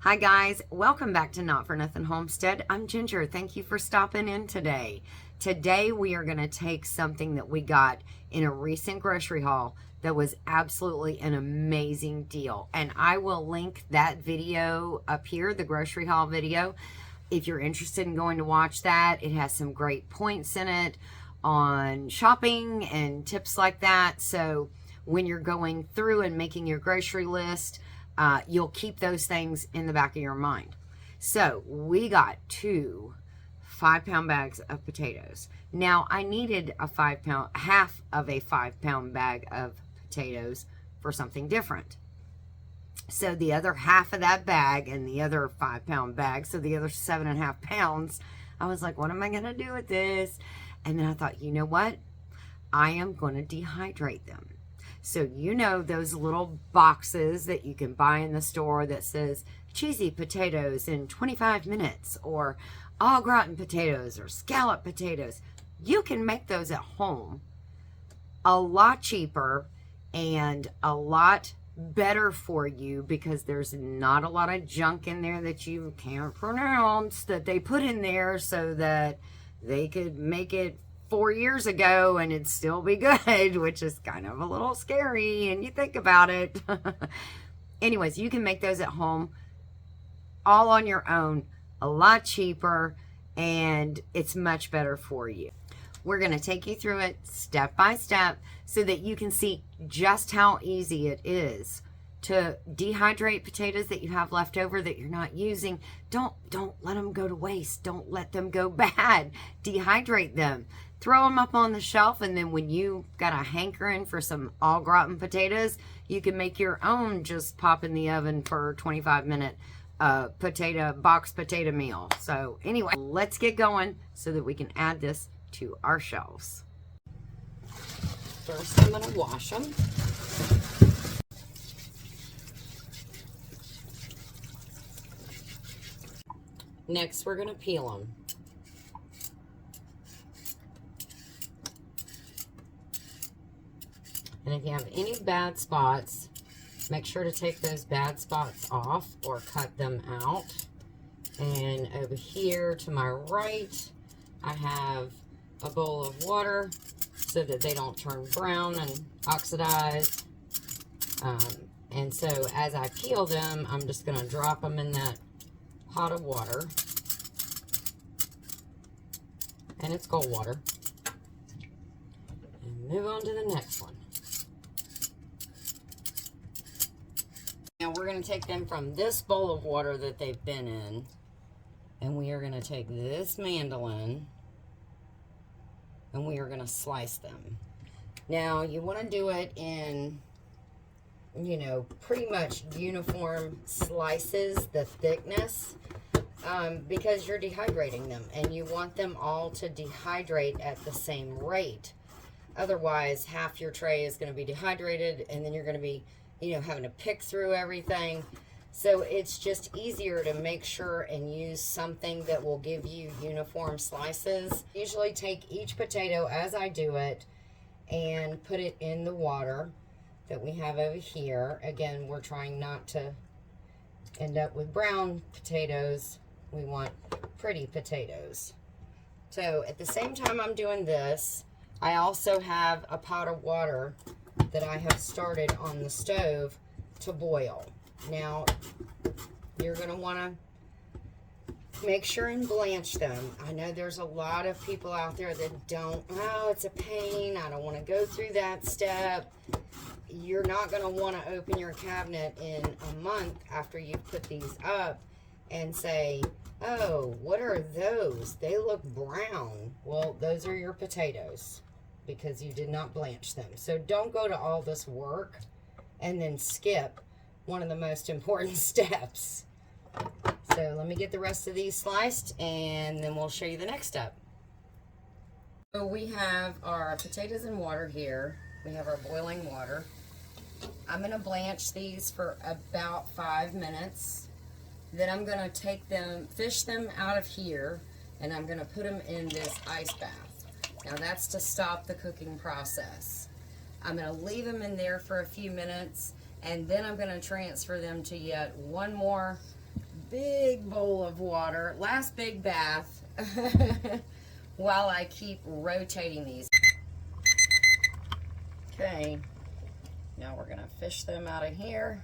Hi guys, welcome back to Not For Nothing Homestead. I'm Ginger. Thank you for stopping in today. Today we are going to take something that we got in a recent grocery haul that was absolutely an amazing deal. And I will link that video up here, the grocery haul video. If you're interested in going to watch that, it has some great points in it on shopping and tips like that. So when you're going through and making your grocery list, you'll keep those things in the back of your mind. So we got two 5-pound bags of potatoes. Now I needed half of a 5-pound bag of potatoes for something different. So the other half of that bag and the other 5-pound bag, so the other 7.5 pounds, I was like, what am I going to do with this? And then I thought, you know what? I am going to dehydrate them. So you know those little boxes that you can buy in the store that says cheesy potatoes in 25 minutes or au gratin potatoes or scallop potatoes. You can make those at home a lot cheaper and a lot better for you because there's not a lot of junk in there that you can't pronounce that they put in there so that they could make it 4 years ago and it'd still be good, which is kind of a little scary and you think about it. Anyways, you can make those at home all on your own, a lot cheaper, and it's much better for you. We're going to take you through it step by step so that you can see just how easy it is to dehydrate potatoes that you have left over that you're not using. Don't let them go to waste. Don't let them go bad. Dehydrate them. Throw them up on the shelf, and then when you got a hankering for some au gratin potatoes, you can make your own. Just pop in the oven for a 25-minute box potato meal. So anyway, let's get going so that we can add this to our shelves. First, I'm going to wash them. Next, we're going to peel them. And if you have any bad spots, make sure to take those bad spots off or cut them out. And over here to my right, I have a bowl of water so that they don't turn brown and oxidize. And so as I peel them, I'm just going to drop them in that pot of water. And it's cold water. And move on to the next one. Now we're going to take them from this bowl of water that they've been in, and we are going to take this mandolin, and we are going to slice them. Now you want to do it in, you know, pretty much uniform slices, the thickness, because you're dehydrating them, and you want them all to dehydrate at the same rate. Otherwise, half your tray is going to be dehydrated, and then you're going to be, you know, having to pick through everything. So it's just easier to make sure and use something that will give you uniform slices. Usually take each potato as I do it and put it in the water that we have over here. Again, we're trying not to end up with brown potatoes. We want pretty potatoes. So at the same time I'm doing this, I also have a pot of water that I have started on the stove to boil. Now, you're going to want to make sure and blanch them. I know there's a lot of people out there that don't, oh, it's a pain, I don't want to go through that step. You're not going to want to open your cabinet in a month after you've put these up and say, oh, what are those? They look brown. Well, those are your potatoes, because you did not blanch them. So don't go to all this work and then skip one of the most important steps. So let me get the rest of these sliced and then we'll show you the next step. So we have our potatoes in water here. We have our boiling water. I'm going to blanch these for about 5 minutes. Then I'm going to take them, fish them out of here, and I'm going to put them in this ice bath. Now that's to stop the cooking process. I'm going to leave them in there for a few minutes, and then I'm going to transfer them to yet one more big bowl of water, last big bath, while I keep rotating these. Okay, now we're gonna fish them out of here,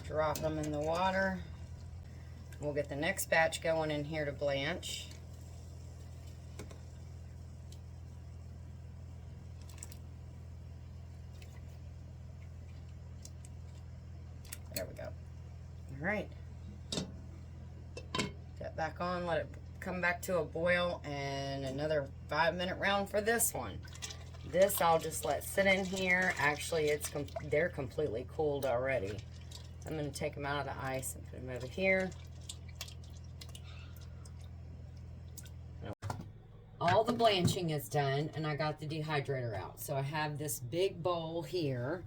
drop them in the water. We'll get the next batch going in here to blanch. There we go. All right. Get back on, let it come back to a boil, and another 5-minute round for this one. This I'll just let sit in here. Actually, they're completely cooled already. I'm going to take them out of the ice and put them over here. All the blanching is done, and I got the dehydrator out. So I have this big bowl here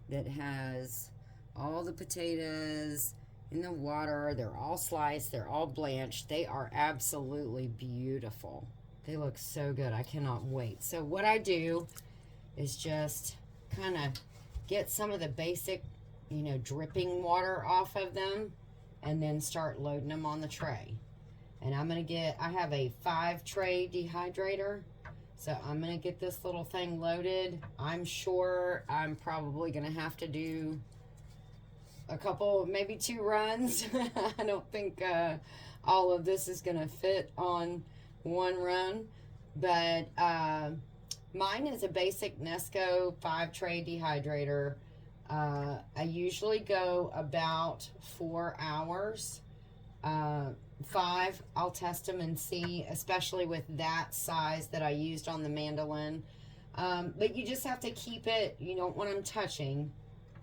that has all the potatoes in the water. They're all sliced. They're all blanched. They are absolutely beautiful. They look so good. I cannot wait. So what I do is just kind of get some of the basic, you know, dripping water off of them, and then start loading them on the tray. And I have a 5-tray dehydrator. So I'm going to get this little thing loaded. I'm sure I'm probably going to have to do a couple, maybe 2 runs. I don't think all of this is going to fit on one run. But mine is a basic Nesco 5-tray dehydrator. I usually go about 4 hours. 5, I'll test them and see, especially with that size that I used on the mandolin. But you just have to keep it, you don't want them touching.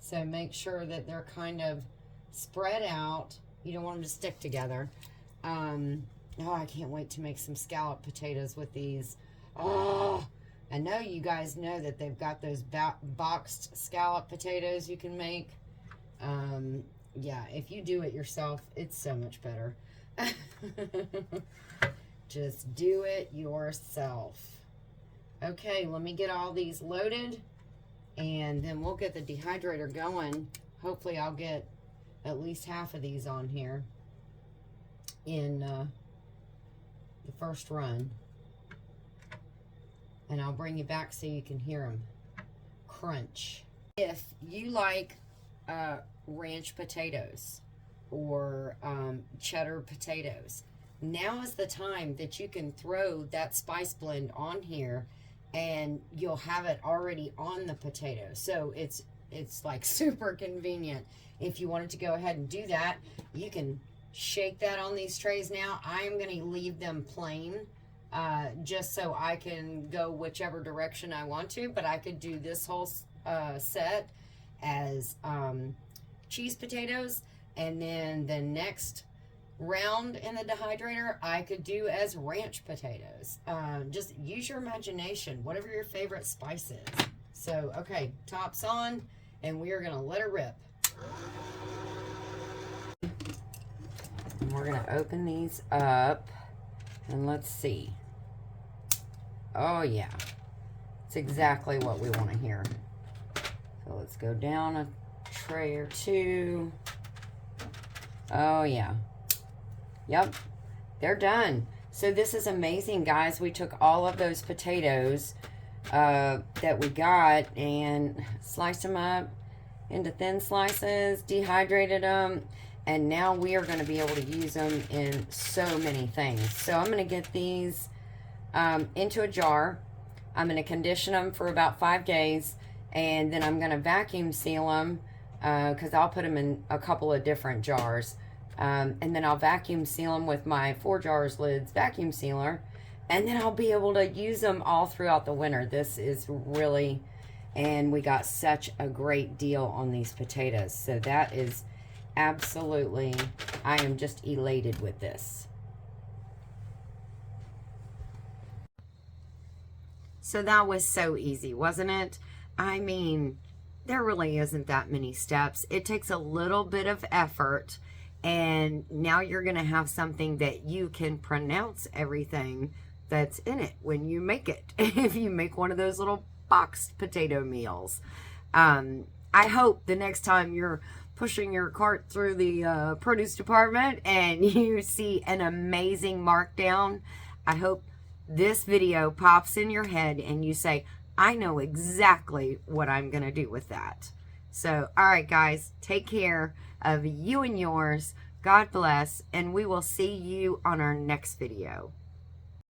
So make sure that they're kind of spread out. You don't want them to stick together. Oh, I can't wait to make some scallop potatoes with these. Oh, I know you guys know that they've got those boxed scallop potatoes you can make. Yeah, if you do it yourself, it's so much better. Just do it yourself. Okay, let me get all these loaded, and then we'll get the dehydrator going. Hopefully I'll get at least half of these on here in the first run. And I'll bring you back so you can hear them crunch. If you like ranch potatoes or cheddar potatoes, now is the time that you can throw that spice blend on here, and you'll have it already on the potatoes. So it's like super convenient. If you wanted to go ahead and do that, you can shake that on these trays now. I am going to leave them plain just so I can go whichever direction I want to, but I could do this whole set as cheese potatoes, and then the next round in the dehydrator I could do as ranch potatoes. Just use your imagination, whatever your favorite spice is. So okay, top's on, and we are gonna let it rip. And we're gonna open these up, and let's see. Oh yeah, it's exactly what we want to hear. So let's go down a tray or two. Oh yeah. Yep, they're done. So this is amazing, guys. We took all of those potatoes that we got and sliced them up into thin slices, dehydrated them, and now we are going to be able to use them in so many things. So I'm going to get these into a jar. I'm going to condition them for about 5 days, and then I'm going to vacuum seal them because I'll put them in a couple of different jars. And then I'll vacuum seal them with my 4 jars lids vacuum sealer, and then I'll be able to use them all throughout the winter. This is really, and we got such a great deal on these potatoes. So that is absolutely, I am just elated with this. So that was so easy, wasn't it? I mean, there really isn't that many steps. It takes a little bit of effort, and now you're going to have something that you can pronounce everything that's in it when you make it. If you make one of those little boxed potato meals. I hope the next time you're pushing your cart through the produce department and you see an amazing markdown, I hope this video pops in your head and you say, I know exactly what I'm going to do with that. So, all right, guys, take care of you and yours. God bless, and we will see you on our next video.